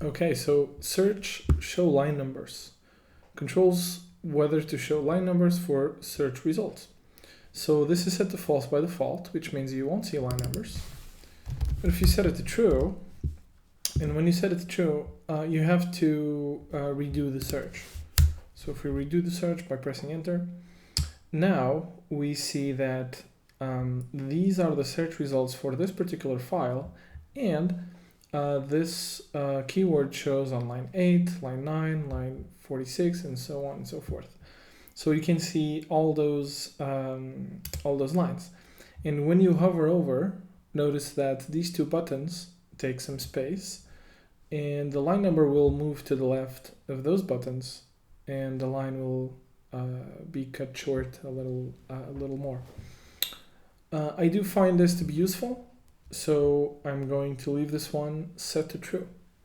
Okay, so search show line numbers controls whether to show line numbers for search results. So this is set to false by default, which means you won't see line numbers. But if you set it to true, and when you set it to true, you have to redo the search. So if we redo the search by pressing enter, now we see that these are the search results for this particular file, and this keyword shows on line 8, line 9, line 46, and so on and so forth. So you can see all those lines. And when you hover over, notice that these two buttons take some space, and the line number will move to the left of those buttons, and the line will be cut short a little more. I do find this to be useful, so I'm going to leave this one set to true.